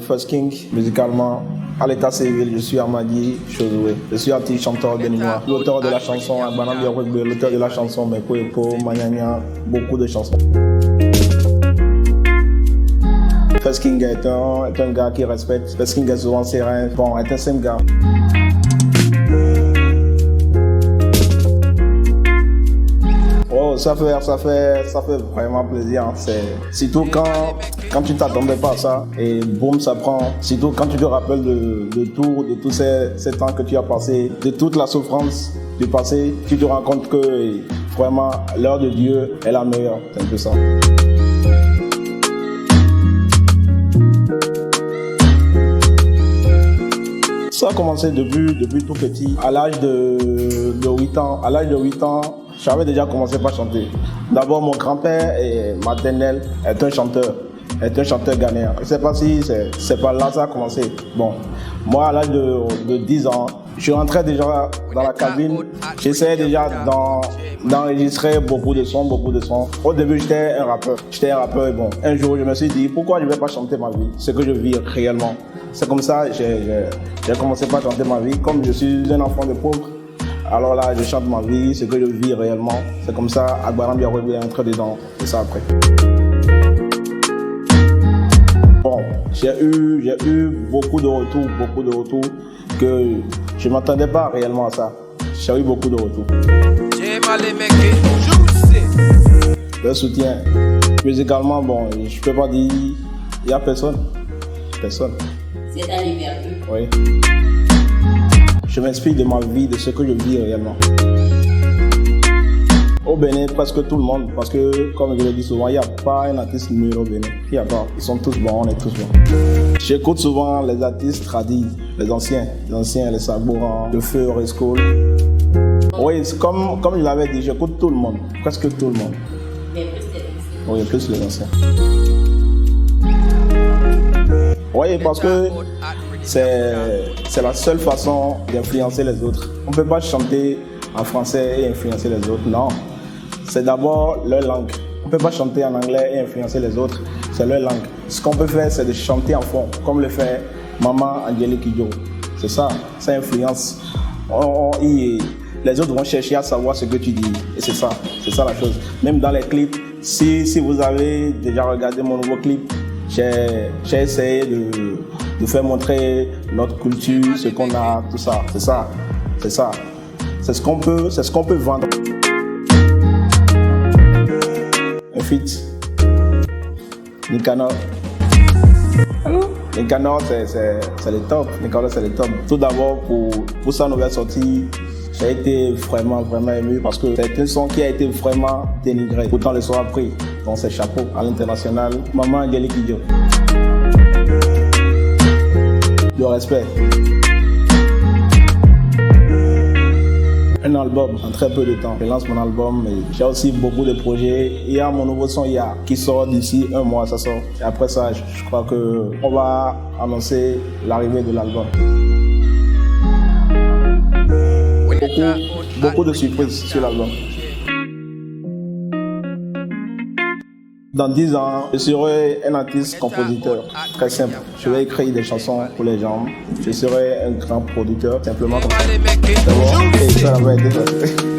First King, musicalement. À l'état civil, je suis Amadi Chosoué. Je suis artiste-chanteur béninois. L'auteur de la chanson Agbanam Biakwegbe, l'auteur de la chanson Meko Eko, Manyanya, beaucoup de chansons. First King est un gars qui respecte. First King est souvent serein. Bon, est un simple gars. Oh, ça fait vraiment plaisir. C'est surtout quand tu t'attendais pas à ça et boum, ça prend. Surtout quand tu te rappelles de tous ces temps que tu as passé, de toute la souffrance du passé, tu te rends compte que vraiment l'heure de Dieu est la meilleure. C'est un peu ça. Ça a commencé depuis tout petit. À l'âge de 8 ans, je savais déjà commencer par chanter. D'abord, mon grand-père maternel est un chanteur ghanéen. Je ne sais pas si c'est par là que ça a commencé. Bon, moi, à l'âge de 10 ans, je rentrais déjà dans la cabine. J'essayais déjà d'enregistrer beaucoup de sons. Au début, j'étais un rappeur et bon, un jour, je me suis dit, pourquoi je ne vais pas chanter ma vie, ce que je vis réellement. C'est comme ça que j'ai commencé par chanter ma vie. Comme je suis un enfant de pauvre, alors là, je chante ma vie, ce que je vis réellement. C'est comme ça, Agbanam Biakwegbe est entré dedans, et ça après. Bon, j'ai eu beaucoup de retours que je ne m'attendais pas réellement à ça. J'ai eu beaucoup de retours. Le soutien. Musicalement, bon, je ne peux pas dire, il n'y a personne. C'est à liberté. Oui. Je m'inspire de ma vie, de ce que je vis réellement. Au Bénin, presque tout le monde, parce que, comme je le dis souvent, il n'y a pas un artiste nul au Bénin. Il n'y a pas. Ils sont tous bons, on est tous bons. J'écoute souvent les artistes tradis, les anciens, les Sabourans, le Feu, Rescol. Oui, comme je l'avais dit, j'écoute tout le monde, presque tout le monde. Mais plus les anciens. Oui, plus les anciens. Oui, parce que c'est la seule façon d'influencer les autres. On ne peut pas chanter en français et influencer les autres, non. C'est d'abord leur langue. On ne peut pas chanter en anglais et influencer les autres, c'est leur langue. Ce qu'on peut faire, c'est de chanter en fond, comme le fait Maman Angélique Kidjo. C'est ça influence. Les autres vont chercher à savoir ce que tu dis. Et c'est ça la chose. Même dans les clips, si vous avez déjà regardé mon nouveau clip, j'ai essayé de faire montrer notre culture, ce qu'on a, tout ça. C'est ça. C'est ce qu'on peut vendre. Un feat. Nicanor. Nicanor, c'est le top. Nicanor, c'est le top. Tout d'abord, pour sa nouvelle sortie, j'ai été vraiment ému parce que c'est un son qui a été vraiment dénigré. Pourtant, le son a pris dans ses chapeaux à l'international. Maman Angélique Kidjo. Le respect. Un album en très peu de temps. Je lance mon album et j'ai aussi beaucoup de projets. Il y a mon nouveau son qui sort d'ici un mois, ça sort. Et après ça, je crois qu'on va annoncer l'arrivée de l'album. Beaucoup de surprises sur l'album. Dans 10 ans, je serai un artiste-compositeur, très simple. Je vais écrire des chansons pour les gens. Je serai un grand producteur, simplement comme ça. C'est bon, et ça va être